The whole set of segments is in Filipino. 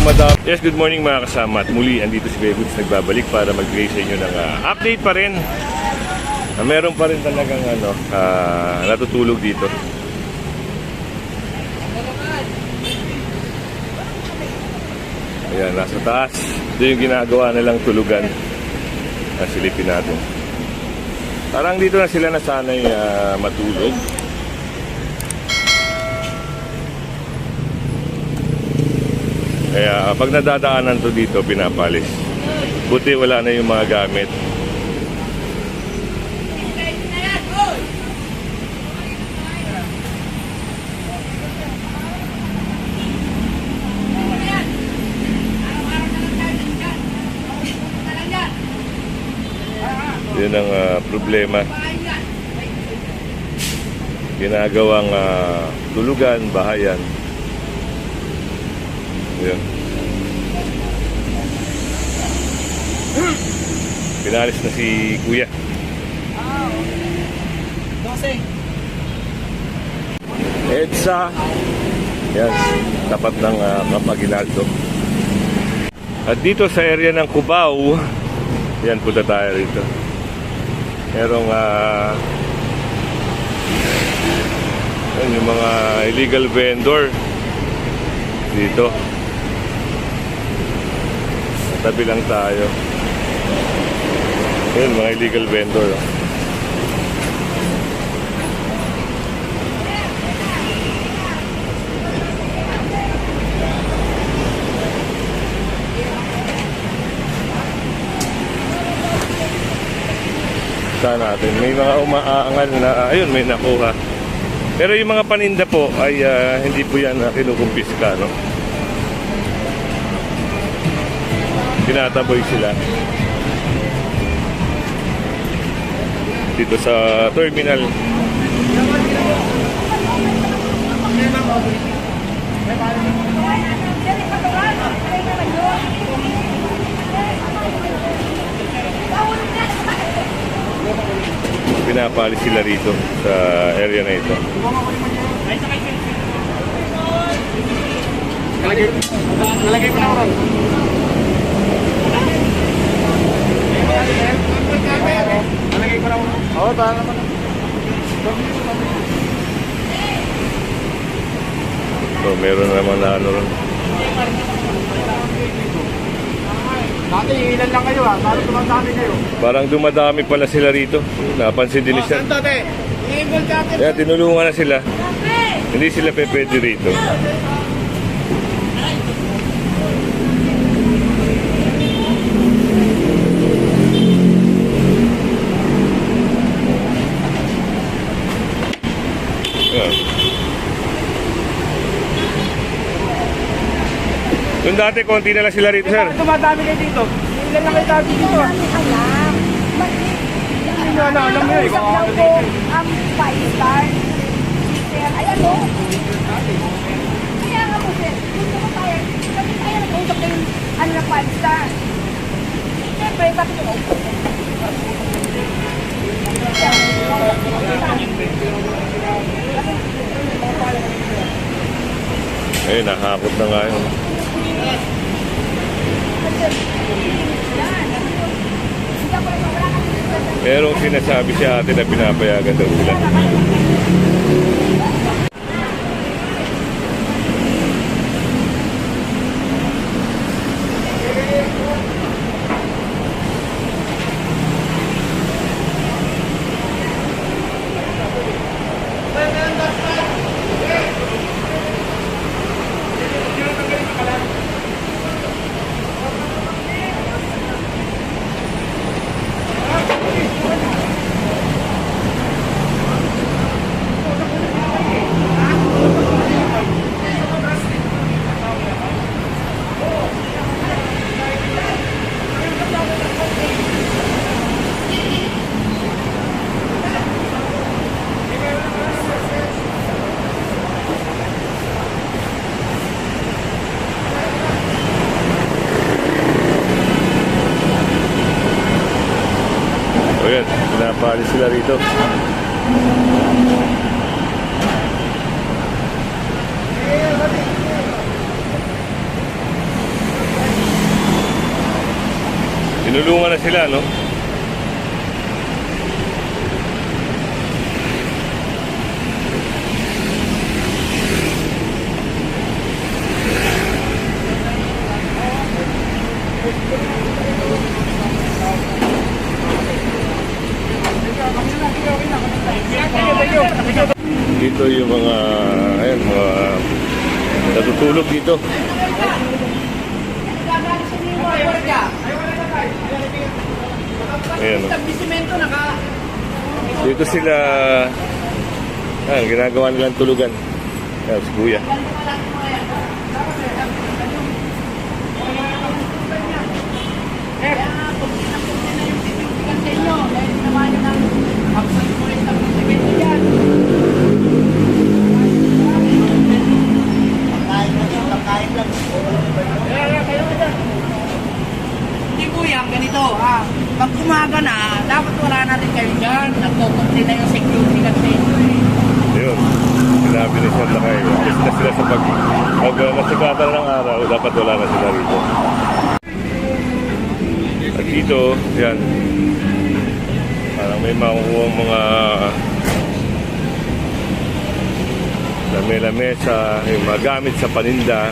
madami. Yes, good morning mga kasama. At muli, andito si Beboots nagbabalik para magbigay sa inyo ng update pa rin. Meron pa rin talagang natutulog dito. Ayan, nasa taas. Ito yung ginagawa nilang tulugan. Silipin natin. Parang dito na sila nasanay matulog. Kaya pag nadadaanan to dito, pinapalis. Buti wala na yung mga gamit. Yun ang problema. Ginagawang tulugan, bahayan. Yun. Pinalis na si Kuya. EDSA. Yan, tapat ng Campaginaldo. At dito sa area ng Cubao, yan, punta tayo rito. Merong yung mga illegal vendor dito. Tabi lang tayo. Ayun, mga illegal vendor. Saan natin? May mga umaangal na, ayun, may nakuha. Pero yung mga paninda po ay hindi po yan kinukumpiska, no? Tinataboy sila dito sa terminal. Pinapalis sila rito sa area na ito. Nalagay ko na ako. Nalagay ko na ako. Oo, tahan naman. So, meron naman na ano ron. Dati, ilan lang kayo parang dumadami kayo. Parang dumadami pala sila rito. Napansin din siya. Kaya tinulungan na sila. Hindi sila pwede rito. Yung dati, konti na lang sila rito, sir. Dumadami kayo dito. Ilan lang kayo dati dito. Alam mo yun. Isang lang po ang 5 star. Sir, ayan o. Kaya nga po, sir. Gusto ko tayo. Kasi tayo nag-usap na yung ano na 5 star. Siyempre, bakit ko na-usap? Ayun, nakakot na nga yun. Merong sinasabi si ate na pinapayagan daw sila. Ayan, pinapalis sila rito. Tinulungan na sila, no? Dito yung mga, ayan, mga natutulog dito. Ayan, no? Dito sila, ginagawa nilang tulugan. Ayan, si Kuya. Hindi kuya, ganito ha. Pag umaga na, dapat wala na rin kayo dyan. Nagkukunti na yung security lang sa inyo eh. Ayun, sinabi ni Sir Lakay. Alis na sila sa pag nasigatan ng araw, dapat wala na sila rito. At dito, yan, parang may makukuha mga lame-lamesa, yung mga gamit sa paninda.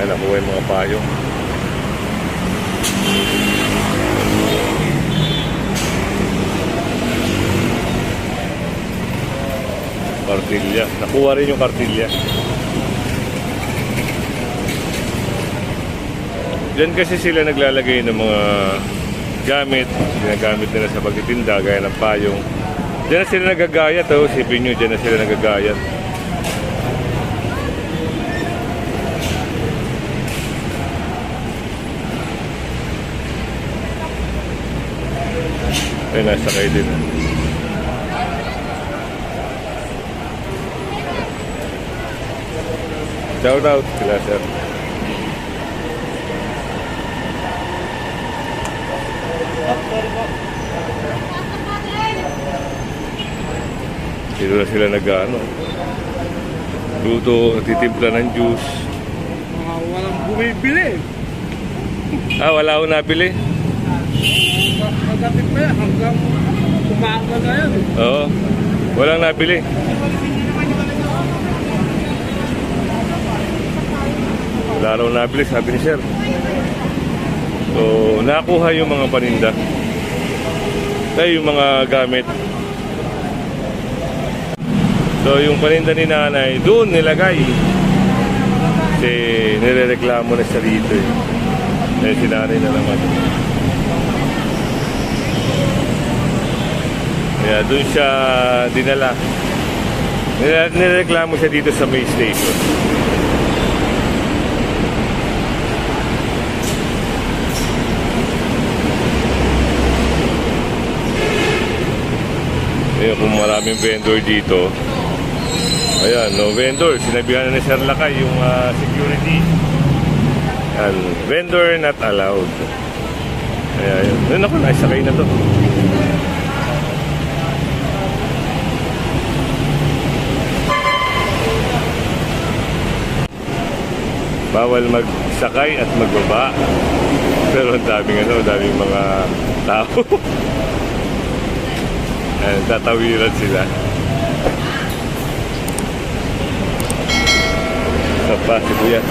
Ayan, nakuha yung mga payo. Kartilya. Nakuha rin yung kartilya. Diyan kasi sila naglalagay ng mga gamit, ginagamit nila sa pagtitinda, gaya ng payong. Diyan na sila nagagayat, oh. Sipin nyo, diyan na sila nagagayat. Ay, nasa kayo din. Shout out sila, sir. Dito na sila nag-ano. Luto, nagtitimpla ng juice. Walang bumibili. Wala akong nabili. Magapit pa yan hanggang umaga na yan. Oo, walang nabili. Wala raw nabili, sabi ni sir. So, nakuha yung mga paninda. Ay, yung mga gamit. So, yung paninda ni nanay, doon nilagay. Kasi nirereklamo na siya rito eh. Eh, si nanay na naman. Kaya doon siya dinala. Nireklamo siya dito sa May Station. Ayun, kung maraming vendor dito. Ayan, no vendor. Sinabihan na ni Sir Lakay yung security. Ayan, vendor not allowed. Ayan, yun ako, naisakay na to. Bawal magsakay at magbaba. Pero ang daming mga tao. Ayan, tatawiran sila. Sa bus, si Kuya.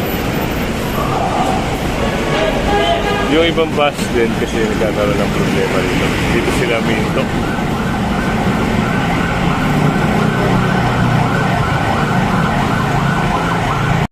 Yung ibang bus din kasi nagkakaroon ng problema rito. Dito sila minto.